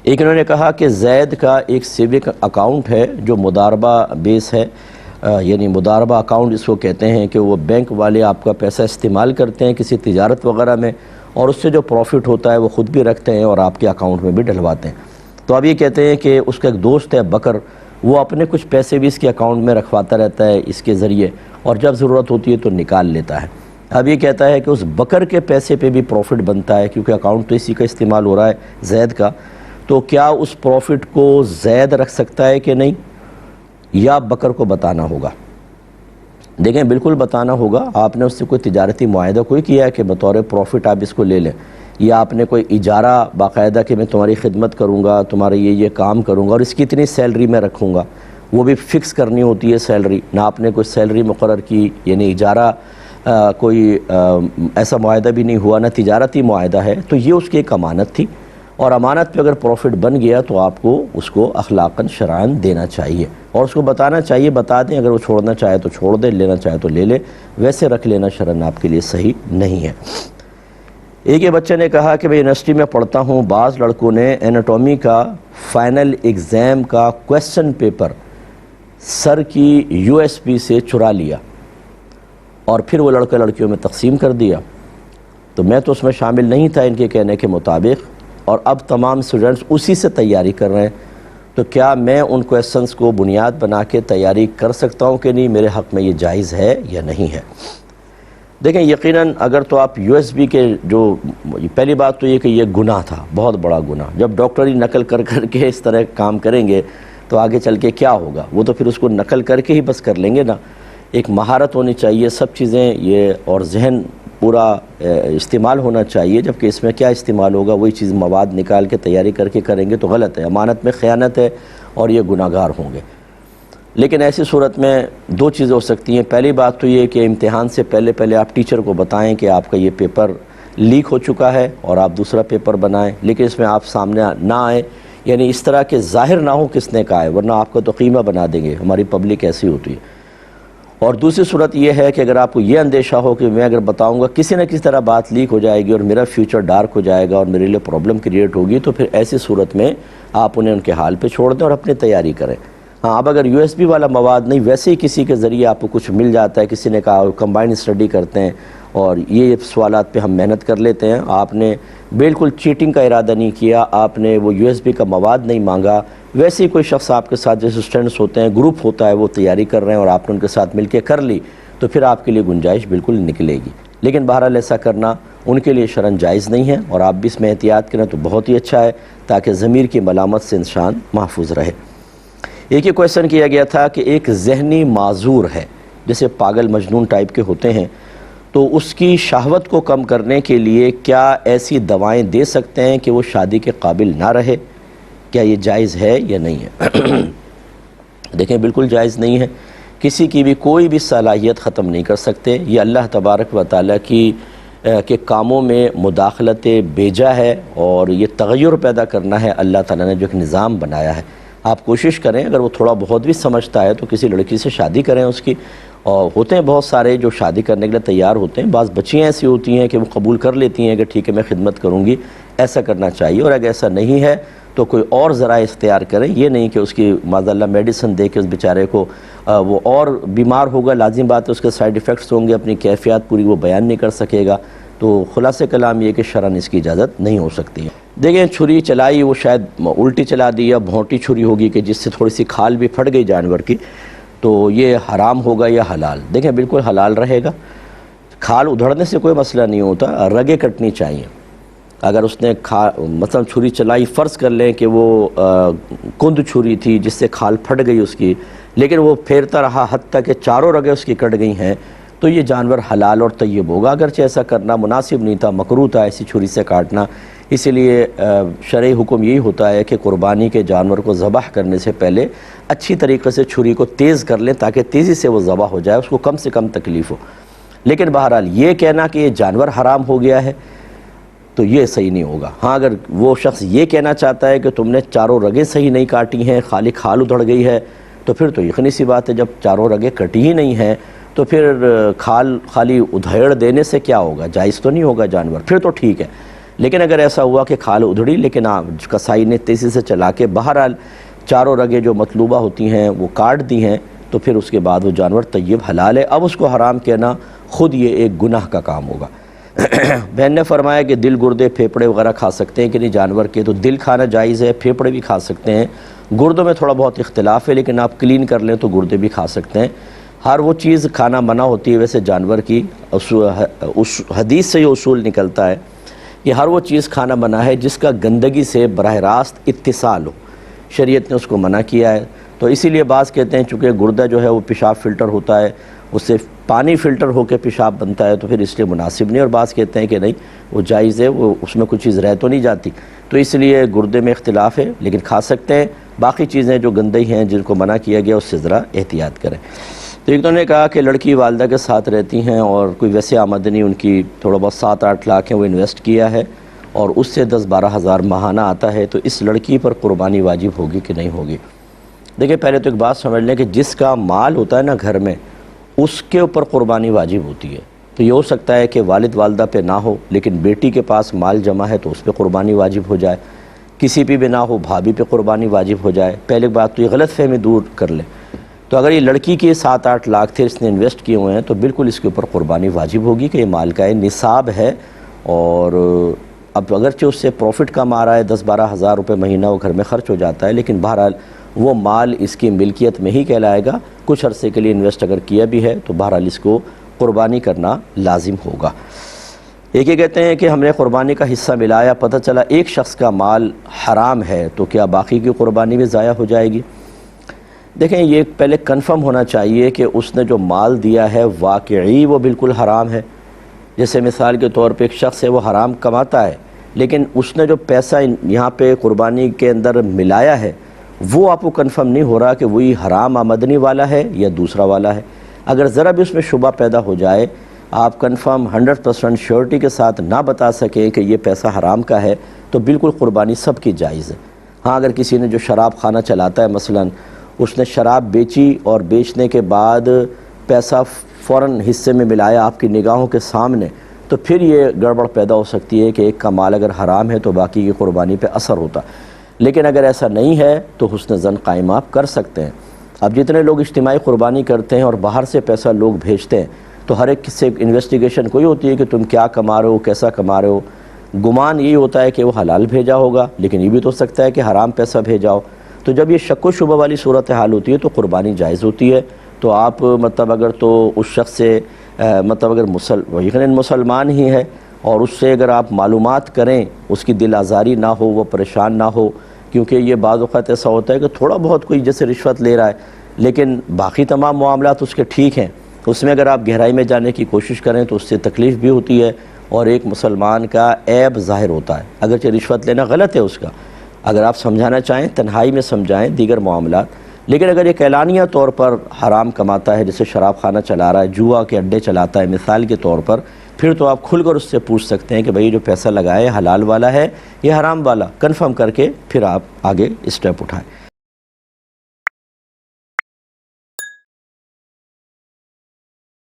ایک انہوں نے کہا کہ زید کا ایک سیونگ اکاؤنٹ ہے جو مضاربہ بیس ہے، یعنی مضاربہ اکاؤنٹ اس کو کہتے ہیں کہ وہ بینک والے آپ کا پیسہ استعمال کرتے ہیں کسی تجارت وغیرہ میں، اور اس سے جو پروفٹ ہوتا ہے وہ خود بھی رکھتے ہیں اور آپ کے اکاؤنٹ میں بھی ڈلواتے ہیں۔ تو اب یہ کہتے ہیں کہ اس کا ایک دوست ہے بکر، وہ اپنے کچھ پیسے بھی اس کے اکاؤنٹ میں رکھواتا رہتا ہے اس کے ذریعے، اور جب ضرورت ہوتی ہے تو نکال لیتا ہے۔ اب یہ کہتا ہے کہ اس بکر کے پیسے پہ بھی پروفٹ بنتا ہے کیونکہ اکاؤنٹ تو اسی کا استعمال ہو رہا ہے زید کا، تو کیا اس پروفٹ کو زید رکھ سکتا ہے کہ نہیں، یا بکر کو بتانا ہوگا؟ دیکھیں بالکل بتانا ہوگا۔ آپ نے اس سے کوئی تجارتی معاہدہ کوئی کیا ہے کہ بطور پروفٹ آپ اس کو لے لیں، یا آپ نے کوئی اجارہ باقاعدہ کہ میں تمہاری خدمت کروں گا، تمہارے یہ کام کروں گا اور اس کی اتنی سیلری میں رکھوں گا، وہ بھی فکس کرنی ہوتی ہے سیلری، نہ آپ نے کوئی سیلری مقرر کی، یعنی اجارہ کوئی ایسا معاہدہ بھی نہیں ہوا، نہ تجارتی معاہدہ ہے، تو یہ اس کی ایک امانت تھی، اور امانت پہ اگر پروفٹ بن گیا تو آپ کو اس کو اخلاقاً شرعاً دینا چاہیے، اور اس کو بتانا چاہیے، بتا دیں، اگر وہ چھوڑنا چاہے تو چھوڑ دے، لینا چاہے تو لے لے، ویسے رکھ لینا شرعاً آپ کے لیے صحیح نہیں ہے۔ ایک بچے نے کہا کہ میں یونیورسٹی میں پڑھتا ہوں، بعض لڑکوں نے ایناٹومی کا فائنل ایگزام کا کویسچن پیپر سر کی USB سے چرا لیا اور پھر وہ لڑکے لڑکیوں میں تقسیم کر دیا، تو میں تو اس میں شامل نہیں تھا ان کے کہنے کے مطابق، اور اب تمام اسٹوڈنٹس اسی سے تیاری کر رہے ہیں، تو کیا میں ان کویسچنس کو بنیاد بنا کے تیاری کر سکتا ہوں کہ نہیں، میرے حق میں یہ جائز ہے یا نہیں ہے؟ دیکھیں یقیناً اگر تو آپ USB کے جو پہلی بات تو یہ کہ یہ گناہ تھا، بہت بڑا گناہ، جب ڈاکٹری نقل کر کے اس طرح کام کریں گے تو آگے چل کے کیا ہوگا، وہ تو پھر اس کو نقل کر کے ہی بس کر لیں گے نا۔ ایک مہارت ہونی چاہیے سب چیزیں یہ، اور ذہن پورا استعمال ہونا چاہیے، جبکہ اس میں کیا استعمال ہوگا، وہی چیز مواد نکال کے تیاری کر کے کریں گے تو غلط ہے، امانت میں خیانت ہے اور یہ گناہ گار ہوں گے۔ لیکن ایسی صورت میں دو چیزیں ہو سکتی ہیں، پہلی بات تو یہ کہ امتحان سے پہلے آپ ٹیچر کو بتائیں کہ آپ کا یہ پیپر لیک ہو چکا ہے اور آپ دوسرا پیپر بنائیں، لیکن اس میں آپ سامنے نہ آئیں، یعنی اس طرح کہ ظاہر نہ ہو کس نے کہا ہے، ورنہ آپ کا تو قیمہ بنا دیں گے، ہماری پبلک ایسی ہوتی ہے۔ اور دوسری صورت یہ ہے کہ اگر آپ کو یہ اندیشہ ہو کہ میں اگر بتاؤں گا کسی نہ کسی طرح بات لیک ہو جائے گی اور میرا فیوچر ڈارک ہو جائے گا اور میرے لیے پرابلم کریٹ ہوگی، تو پھر ایسی صورت میں آپ انہیں ان کے حال پہ چھوڑ دیں اور اپنی تیاری کریں۔ ہاں اب اگر USB والا مواد نہیں، ویسے ہی کسی کے ذریعے آپ کو کچھ مل جاتا ہے، کسی نے کہا کمبائنڈ اسٹڈی کرتے ہیں اور یہ سوالات پہ ہم محنت کر لیتے ہیں، آپ نے بالکل چیٹنگ کا ارادہ نہیں کیا، آپ نے وہ USB کا مواد نہیں مانگا، ویسے ہی کوئی شخص آپ کے ساتھ جیسے اسٹوڈنٹس ہوتے ہیں، گروپ ہوتا ہے، وہ تیاری کر رہے ہیں اور آپ نے ان کے ساتھ مل کے کر لی، تو پھر آپ کے لیے گنجائش بالکل نکلے گی۔ لیکن بہرحال ایسا کرنا ان کے لیے شرعاً جائز نہیں ہے، اور آپ بھی اس میں احتیاط کریں تو بہت ہی اچھا ہے، تاکہ ضمیر کی ملامت سے انسان محفوظ رہے۔ ایک یہ کویسچن کیا گیا تھا کہ ایک ذہنی معذور ہے، جیسے پاگل مجنون ٹائپ کے ہوتے ہیں، تو اس کی شہوت کو کم کرنے کے لیے کیا ایسی دوائیں دے سکتے ہیں کہ وہ شادی کے قابل نہ رہے؟ کیا یہ جائز ہے یا نہیں ہے؟ دیکھیں بالکل جائز نہیں ہے، کسی کی بھی کوئی بھی صلاحیت ختم نہیں کر سکتے، یہ اللہ تبارک و تعالیٰ کی کے کاموں میں مداخلت بیجا ہے، اور یہ تغیر پیدا کرنا ہے، اللہ تعالیٰ نے جو ایک نظام بنایا ہے۔ آپ کوشش کریں، اگر وہ تھوڑا بہت بھی سمجھتا ہے تو کسی لڑکی سے شادی کریں اس کی، اور ہوتے ہیں بہت سارے جو شادی کرنے کے لیے تیار ہوتے ہیں، بعض بچیاں ایسی ہوتی ہیں کہ وہ قبول کر لیتی ہیں کہ ٹھیک ہے میں خدمت کروں گی، ایسا کرنا چاہیے، اور اگر ایسا نہیں ہے تو کوئی اور ذرائع اختیار کریں، یہ نہیں کہ اس کی معاذاللہ میڈیسن دے کے اس بیچارے کو وہ اور بیمار ہوگا، لازم بات ہے اس کے سائیڈ ایفیکٹس ہوں گے، اپنی کیفیات پوری وہ بیان نہیں کر سکے گا، تو خلاصہ کلام یہ کہ شرعاً اس کی اجازت نہیں ہو سکتی ہے۔ دیکھیں چھری چلائی، وہ شاید الٹی چلا دی یا بھونٹی چھری ہوگی کہ جس سے تھوڑی سی کھال بھی پھٹ گئی جانور کی، تو یہ حرام ہوگا یا حلال؟ دیکھیں بالکل حلال رہے گا، کھال ادھڑنے سے کوئی مسئلہ نہیں ہوتا، رگیں کٹنی چاہیے۔ اگر اس نے مثلا چھری چلائی، فرض کر لیں کہ وہ کند چھری تھی جس سے کھال پھٹ گئی اس کی، لیکن وہ پھیرتا رہا حتیٰ کہ چاروں رگیں اس کی کٹ گئی ہیں، تو یہ جانور حلال اور طیب ہوگا، اگرچہ ایسا کرنا مناسب نہیں تھا، مکروہ تھا ایسی چھری سے کاٹنا۔ اسی لیے شرعی حکم یہی ہوتا ہے کہ قربانی کے جانور کو ذبح کرنے سے پہلے اچھی طریقے سے چھری کو تیز کر لیں تاکہ تیزی سے وہ ذبح ہو جائے، اس کو کم سے کم تکلیف ہو۔ لیکن بہرحال یہ کہنا کہ یہ جانور حرام ہو گیا ہے تو یہ صحیح نہیں ہوگا۔ ہاں اگر وہ شخص یہ کہنا چاہتا ہے کہ تم نے چاروں رگیں صحیح نہیں کاٹی ہیں، خالی کھال ادھڑ گئی ہے، تو پھر تو یقینی سی بات ہے، جب چاروں رگیں کٹی ہی نہیں ہیں تو پھر کھال خالی ادھیڑ دینے سے کیا ہوگا، جائز تو نہیں ہوگا جانور، پھر تو ٹھیک ہے۔ لیکن اگر ایسا ہوا کہ کھال ادھڑی لیکن کسائی نے تیزی سے چلا کے بہرحال چاروں رگیں جو مطلوبہ ہوتی ہیں وہ کاٹ دی ہیں، تو پھر اس کے بعد وہ جانور طیب حلال ہے۔ اب اس کو حرام کہنا خود یہ ایک گناہ کا کام ہوگا۔ بہن نے فرمایا کہ دل، گردے، پھیپڑے وغیرہ کھا سکتے ہیں کہ نہیں جانور کے، تو دل کھانا جائز ہے، پھیپڑے بھی کھا سکتے ہیں، گردوں میں تھوڑا بہت اختلاف ہے لیکن آپ کلین کر لیں تو گردے بھی کھا سکتے ہیں۔ ہر وہ چیز کھانا منع ہوتی ہے ویسے جانور کی، حدیث سے یہ اصول نکلتا ہے کہ ہر وہ چیز کھانا منع ہے جس کا گندگی سے براہ راست اتصال ہو، شریعت نے اس کو منع کیا ہے۔ تو اسی لیے بعض کہتے ہیں چونکہ گردہ جو ہے وہ پیشاب فلٹر ہوتا ہے، اس سے پانی فلٹر ہو کے پیشاب بنتا ہے، تو پھر اس لیے مناسب نہیں، اور بعض کہتے ہیں کہ نہیں وہ جائز ہے، وہ اس میں کچھ چیز رہ تو نہیں جاتی، تو اس لیے گردے میں اختلاف ہے لیکن کھا سکتے ہیں۔ باقی چیزیں جو گندی ہیں جن کو منع کیا گیا اس سے ذرا احتیاط کریں۔ تو ایک نے کہا کہ لڑکی والدہ کے ساتھ رہتی ہیں اور کوئی ویسے آمدنی ان کی تھوڑا بہت 7-8 لاکھ ہے وہ انویسٹ کیا ہے اور اس سے 10-12 ہزار ماہانہ آتا ہے، تو اس لڑکی پر قربانی واجب ہوگی کہ نہیں ہوگی؟ دیکھیں پہلے تو ایک بات سمجھ لیں کہ جس کا مال ہوتا ہے نا گھر میں، اس کے اوپر قربانی واجب ہوتی ہے۔ تو یہ ہو سکتا ہے کہ والد والدہ پہ نہ ہو لیکن بیٹی کے پاس مال جمع ہے تو اس پہ قربانی واجب ہو جائے، کسی پہ بھی نہ ہو، بھابھی پہ قربانی واجب ہو جائے۔ پہلے بات تو یہ غلط فہمی دور کر لیں۔ تو اگر یہ لڑکی کے 7-8 لاکھ تھے اس نے انویسٹ کیے ہوئے ہیں تو بالکل اس کے اوپر قربانی واجب ہوگی کہ یہ مال کا نصاب ہے، اور اب اگرچہ اس سے پروفٹ کم آ رہا ہے، 10-12 ہزار روپے مہینہ وہ گھر میں خرچ ہو جاتا ہے، لیکن بہرحال وہ مال اس کی ملکیت میں ہی کہلائے گا۔ کچھ عرصے کے لیے انویسٹ اگر کیا بھی ہے تو بہرحال اس کو قربانی کرنا لازم ہوگا۔ ایک یہ کہتے ہیں کہ ہم نے قربانی کا حصہ ملایا، پتہ چلا ایک شخص کا مال حرام ہے، تو کیا باقی کی قربانی بھی ضائع ہو جائے گی؟ دیکھیں یہ پہلے کنفرم ہونا چاہیے کہ اس نے جو مال دیا ہے واقعی وہ بالکل حرام ہے۔ جیسے مثال کے طور پہ ایک شخص ہے وہ حرام کماتا ہے لیکن اس نے جو پیسہ یہاں پہ قربانی کے اندر ملایا ہے وہ آپ کو کنفرم نہیں ہو رہا کہ وہی حرام آمدنی والا ہے یا دوسرا والا ہے۔ اگر ذرا بھی اس میں شبہ پیدا ہو جائے، آپ کنفرم 100% شیورٹی کے ساتھ نہ بتا سکیں کہ یہ پیسہ حرام کا ہے، تو بالکل قربانی سب کی جائز ہے۔ ہاں اگر کسی نے جو شراب خانہ چلاتا ہے مثلاً، اس نے شراب بیچی اور بیچنے کے بعد پیسہ فوراً حصے میں ملایا آپ کی نگاہوں کے سامنے، تو پھر یہ گڑبڑ پیدا ہو سکتی ہے کہ ایک کا مال اگر حرام ہے تو باقی کی قربانی پہ اثر ہوتا۔ لیکن اگر ایسا نہیں ہے تو حسن ظن قائم آپ کر سکتے ہیں۔ اب جتنے لوگ اجتماعی قربانی کرتے ہیں اور باہر سے پیسہ لوگ بھیجتے ہیں تو ہر ایک سے انویسٹیگیشن کوئی ہوتی ہے کہ تم کیا کما رہے ہو، کیسا کما رہے ہو۔ گمان یہی ہوتا ہے کہ وہ حلال بھیجا ہوگا لیکن یہ بھی تو ہو سکتا ہے کہ حرام پیسہ بھیجا ہو۔ تو جب یہ شک و شبہ والی صورتحال ہوتی ہے تو قربانی جائز ہوتی ہے۔ تو آپ اگر تو اس شخص سے اگر یقیناً مسلمان ہی ہے اور اس سے اگر آپ معلومات کریں، اس کی دل آزاری نہ ہو، وہ پریشان نہ ہو، کیونکہ یہ بعض اوقات ایسا ہوتا ہے کہ تھوڑا بہت کوئی جیسے رشوت لے رہا ہے لیکن باقی تمام معاملات اس کے ٹھیک ہیں، اس میں اگر آپ گہرائی میں جانے کی کوشش کریں تو اس سے تکلیف بھی ہوتی ہے اور ایک مسلمان کا عیب ظاہر ہوتا ہے۔ اگرچہ رشوت لینا غلط ہے اس کا، اگر آپ سمجھانا چاہیں تنہائی میں سمجھائیں دیگر معاملات، لیکن اگر ایک اعلانیہ طور پر حرام کماتا ہے، جیسے شراب خانہ چلا رہا ہے، جوا کے اڈے چلاتا ہے مثال کے طور پر، پھر تو آپ کھل کر اس سے پوچھ سکتے ہیں کہ بھئی جو پیسہ لگائے حلال والا ہے یا حرام والا، کنفرم کر کے پھر آپ آگے اسٹیپ اٹھائیں۔